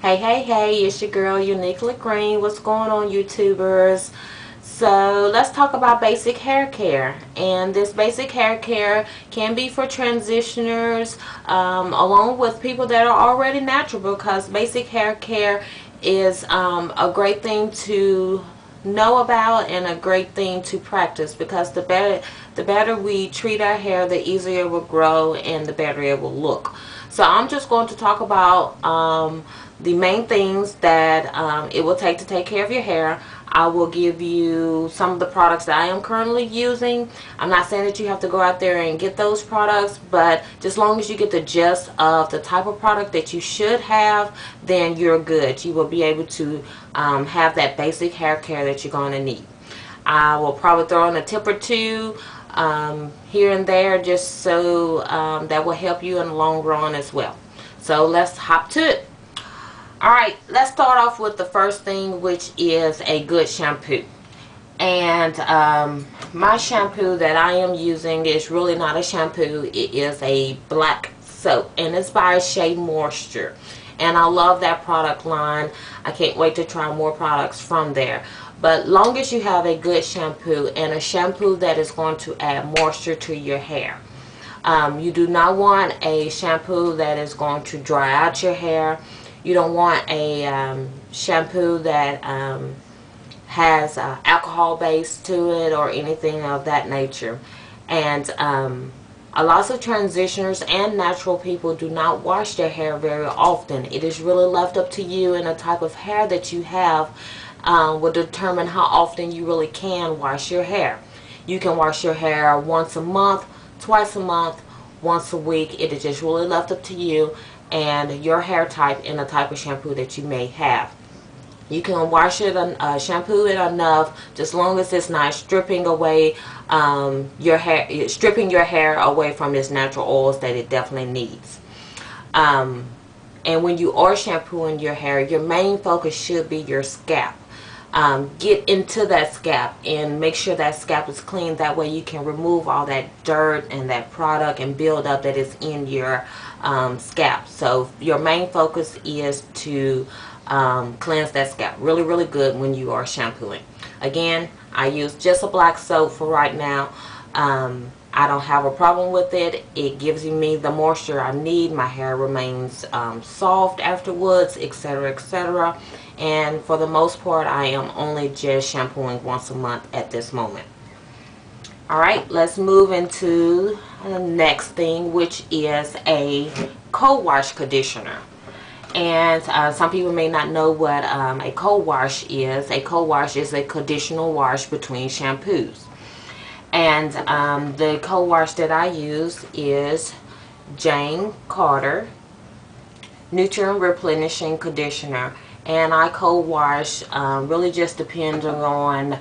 Hey, it's your girl Uniquely Green. What's going on, YouTubers? So let's talk about basic hair care. And this basic hair care can be for transitioners along with people that are already natural, because basic hair care is a great thing to know about and a great thing to practice, because the better we treat our hair, the easier it will grow and the better it will look. So I'm just going to talk about the main things that it will take to take care of your hair. I will give you some of the products that I am currently using. I'm not saying that you have to go out there and get those products, but just as long as you get the gist of the type of product that you should have, then you're good. You will be able to have that basic hair care that you're going to need. I will probably throw in a tip or two here and there, just so that will help you in the long run as well. So let's hop to it. Alright, let's start off with the first thing, which is a good shampoo. And my shampoo that I am using is really not a shampoo. It is a black soap, and it's by Shea Moisture. And I love that product line. I can't wait to try more products from there. But long as you have a good shampoo, and a shampoo that is going to add moisture to your hair. You do not want a shampoo that is going to dry out your hair. You don't want a shampoo that has alcohol base to it or anything of that nature. And a lot of transitioners and natural people do not wash their hair very often. It is really left up to you, and the type of hair that you have will determine how often you really can wash your hair. You can wash your hair once a month, twice a month, once a week. It is just really left up to you and your hair type and the type of shampoo that you may have. You can wash it, shampoo it enough, just long as it's not stripping away your hair away from its natural oils that it definitely needs. And when you are shampooing your hair, your main focus should be your scalp. Get into that scalp and make sure that scalp is clean. That way you can remove all that dirt and that product and build up that is in your scalp. So your main focus is to cleanse that scalp really good when you are shampooing. Again, I use just a black soap for right now. I don't have a problem with it. It gives me the moisture I need. My hair remains soft afterwards, etc. And for the most part, I am only just shampooing once a month at this moment. Alright, let's move into the next thing, which is a Cowash conditioner. And some people may not know what a co-wash is. A co-wash is a conditional wash between shampoos. And the co-wash that I use is Jane Carter Nutrient Replenishing Conditioner. And I co-wash really just depending on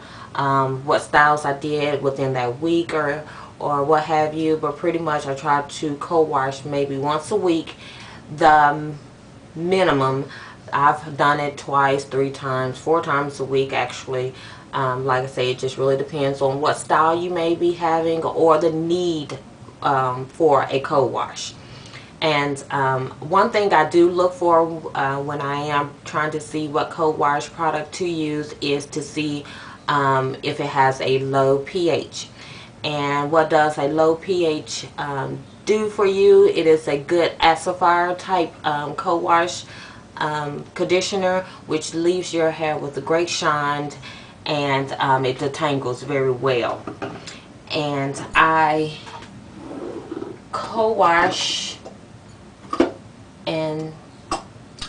what styles I did within that week or what have you. But pretty much I try to co-wash maybe once a week. The minimum, I've done it twice, 3 times, 4 times a week actually. Like I say, it just really depends on what style you may be having or the need for a co-wash. And one thing I do look for when I am trying to see what co-wash product to use is to see if it has a low pH. And what does a low pH do for you? It is a good acidifier type co-wash conditioner, which leaves your hair with a great shine, and it detangles very well. And I co-wash, and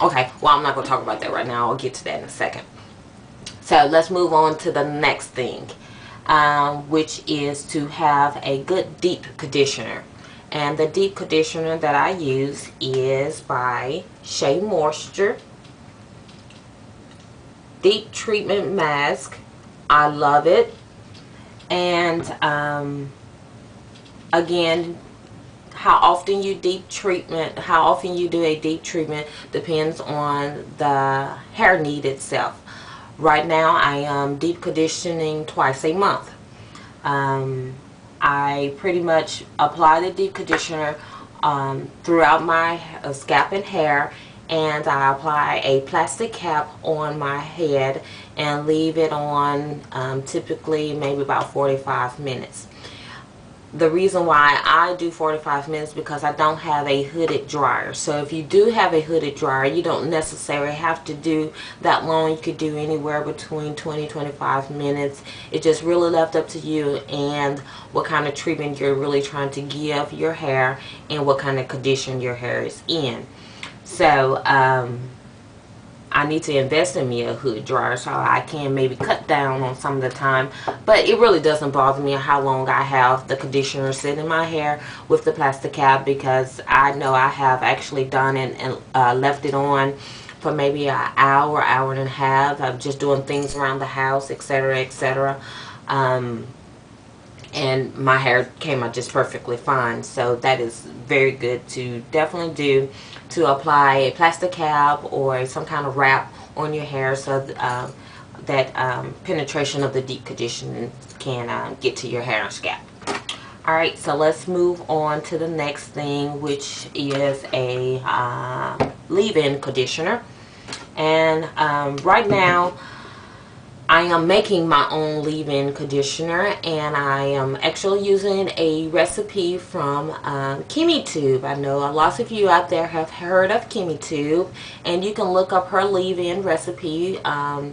okay, well, I'm not going to talk about that right now. I'll get to that in a second. So let's move on to the next thing, which is to have a good deep conditioner. And the deep conditioner that I use is by Shea Moisture Deep Treatment Mask. I love it. And again, how often you do a deep treatment depends on the hair need itself. Right now I am deep conditioning twice a month. I pretty much apply the deep conditioner throughout my scalp and hair, and I apply a plastic cap on my head and leave it on typically maybe about 45 minutes. The reason why I do 45 minutes because I don't have a hooded dryer. So if you do have a hooded dryer, you don't necessarily have to do that long. You could do anywhere between 20-25 minutes. It's just really left up to you and what kind of treatment you're really trying to give your hair and what kind of condition your hair is in. So I need to invest in me a hood dryer so I can maybe cut down on some of the time, but it really doesn't bother me how long I have the conditioner sitting in my hair with the plastic cap, because I know I have actually done it and left it on for maybe an hour, hour and a half. I'm just doing things around the house, etc., etc. And my hair came out just perfectly fine. So that is very good to definitely do, to apply a plastic cap or some kind of wrap on your hair so that penetration of the deep conditioning can get to your hair and scalp. Alright, so let's move on to the next thing, which is a leave-in conditioner. And right now I am making my own leave-in conditioner, and I am actually using a recipe from Kimmy Tube. I know lots of you out there have heard of Kimmy Tube, and you can look up her leave-in recipe. I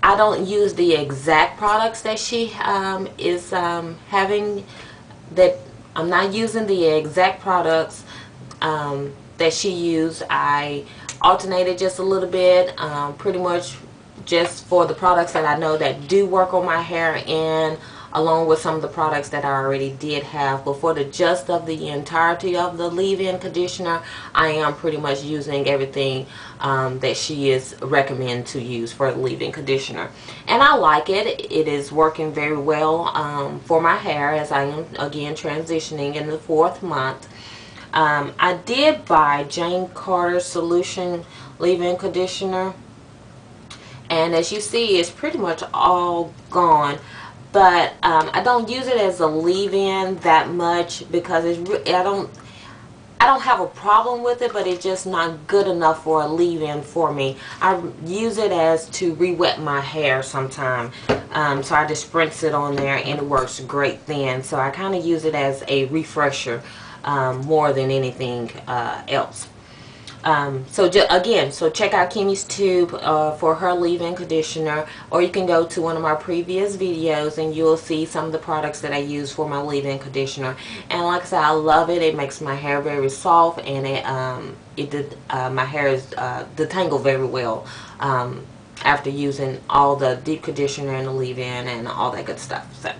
don't use the exact products that she is having. That I'm not using the exact products that she used. I alternated just a little bit, pretty much just for the products that I know that do work on my hair, and along with some of the products that I already did have. But for the gist of the entirety of the leave-in conditioner, I am pretty much using everything that she is recommended to use for the leave-in conditioner. And I like it. It is working very well for my hair, as I am again transitioning in the 4th month. I did buy Jane Carter's Solution leave-in conditioner, and as you see, it's pretty much all gone. But I don't use it as a leave-in that much because I don't have a problem with it, but it's just not good enough for a leave-in for me. I use it as to re-wet my hair sometime. So I just spritz it on there and it works great then. So I kind of use it as a refresher more than anything else. So check out Kimmy's Tube for her leave-in conditioner, or you can go to one of my previous videos and you'll see some of the products that I use for my leave-in conditioner. And like I said, I love it. It makes my hair very soft, and my hair is detangled very well after using all the deep conditioner and the leave-in and all that good stuff. So,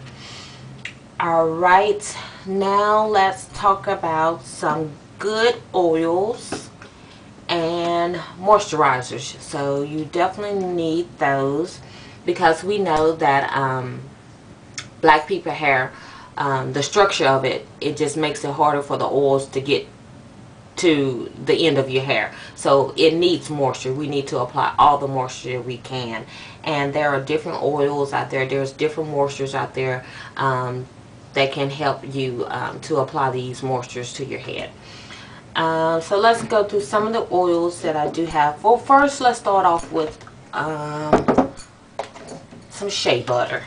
alright, now let's talk about some good oils and moisturizers. So you definitely need those, because we know that black people hair, the structure of it just makes it harder for the oils to get to the end of your hair. So it needs moisture. We need to apply all the moisture we can, and there are different oils out there. There's different moistures out there that can help you to apply these moistures to your head. So let's go through some of the oils that I do have. Well, first let's start off with some shea butter.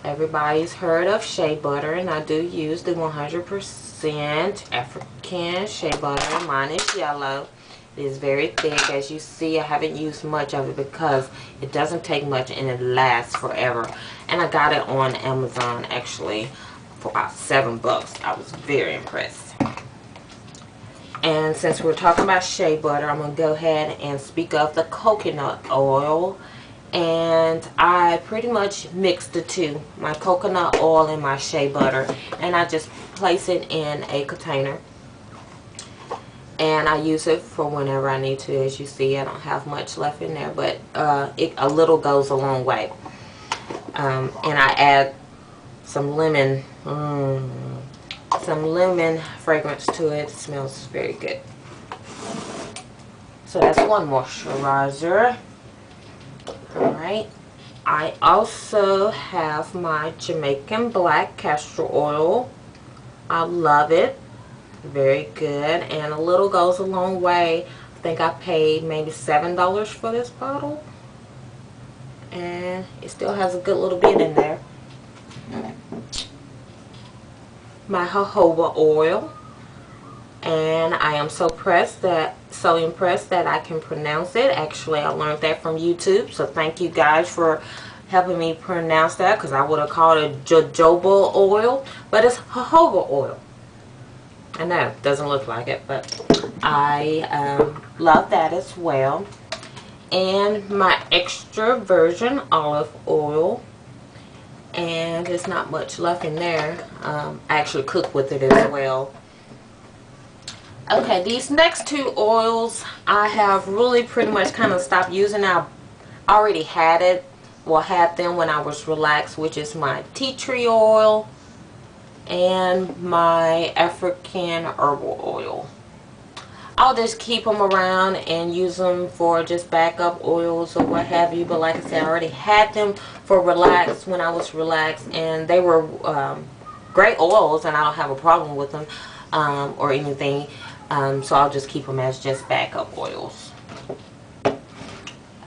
Everybody's heard of shea butter, and I do use the 100% African shea butter. Mine is yellow. It is very thick. As you see, I haven't used much of it because it doesn't take much and it lasts forever. And I got it on Amazon actually for about $7. I was very impressed. And since we're talking about shea butter, I'm going to go ahead and speak of the coconut oil. And I pretty much mix the two, my coconut oil and my shea butter. And I just place it in a container. And I use it for whenever I need to. As you see, I don't have much left in there, but a little goes a long way. And I add some lemon. Some lemon fragrance to it. It smells very good. So that's one moisturizer. Alright. I also have my Jamaican black castor oil. I love it. Very good. And a little goes a long way think I paid maybe $7 for this bottle. And it still has a good little bit in there. My jojoba oil. And I am so impressed that I can pronounce it. Actually, I learned that from YouTube. So thank you guys for helping me pronounce that, because I would have called it jojoba oil, but it's jojoba oil. I know it doesn't look like it, but I love that as well. And my extra virgin olive oil, and there's not much left in there. I actually cook with it as well. Okay, these next two oils I have really pretty much kind of stopped using. I already had it, well, had them when I was relaxed, which is my tea tree oil and my African herbal oil. I'll just keep them around and use them for just backup oils or what have you. But like I said, I already had them for relaxed when I was relaxed, and they were great oils, and I don't have a problem with them or anything. So I'll just keep them as just backup oils.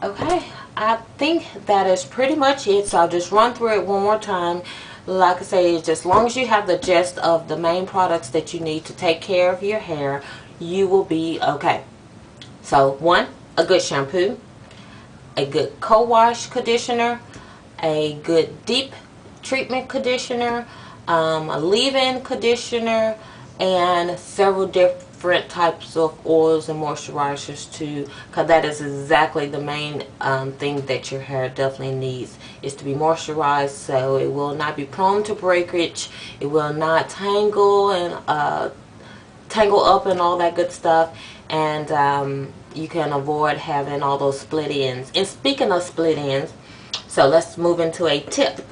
Okay, I think that is pretty much it. So I'll just run through it one more time. Like I say, just as long as you have the gist of the main products that you need to take care of your hair, you will be okay. So 1, a good shampoo, a good co-wash conditioner, a good deep treatment conditioner, a leave-in conditioner, and several different types of oils and moisturizers too, because that is exactly the main thing that your hair definitely needs, is to be moisturized so it will not be prone to breakage, it will not tangle and tangle up and all that good stuff, and you can avoid having all those split ends. And speaking of split ends, so let's move into a tip.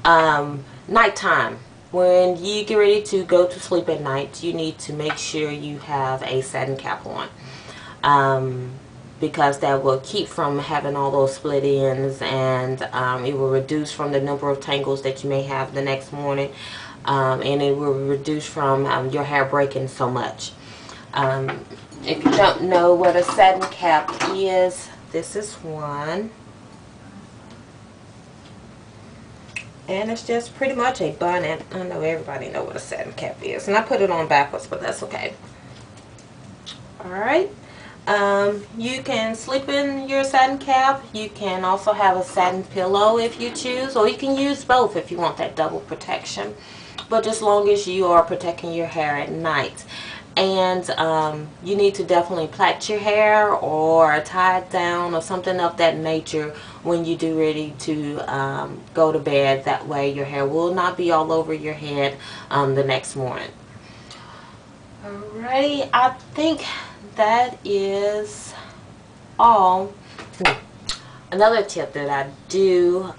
Nighttime, when you get ready to go to sleep at night, you need to make sure you have a satin cap on, because that will keep from having all those split ends, and it will reduce from the number of tangles that you may have the next morning. And it will reduce from your hair breaking so much. If you don't know what a satin cap is, this is one. And it's just pretty much a bun, and I know everybody know what a satin cap is. And I put it on backwards, but that's okay. Alright. You can sleep in your satin cap. You can also have a satin pillow if you choose, or you can use both if you want that double protection. But as long as you are protecting your hair at night. And you need to definitely plait your hair or tie it down or something of that nature when you do ready to go to bed. That way your hair will not be all over your head the next morning. Alrighty, I think that is all. Another tip that I do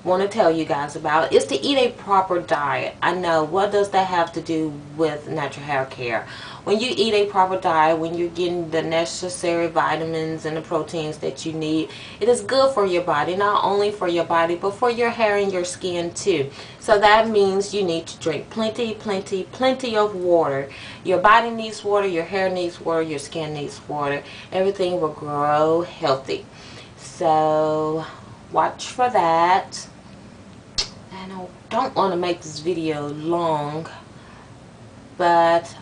want to tell you guys about is to eat a proper diet. I know, what does that have to do with natural hair care? When you eat a proper diet, when you're getting the necessary vitamins and the proteins that you need, it is good for your body, not only for your body but for your hair and your skin too. So that means you need to drink plenty of water. Your body needs water, your hair needs water, your skin needs water. Everything will grow healthy. So watch for that. And I don't want to make this video long, but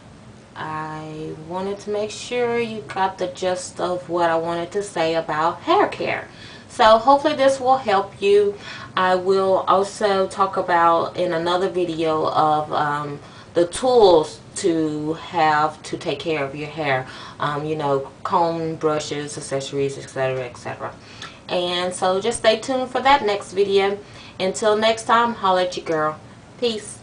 I wanted to make sure you got the gist of what I wanted to say about hair care. So hopefully this will help you. I will also talk about in another video of the tools to have to take care of your hair. You know, comb, brushes, accessories, etc., etc. And so just stay tuned for that next video. Until next time, holla at your girl. Peace.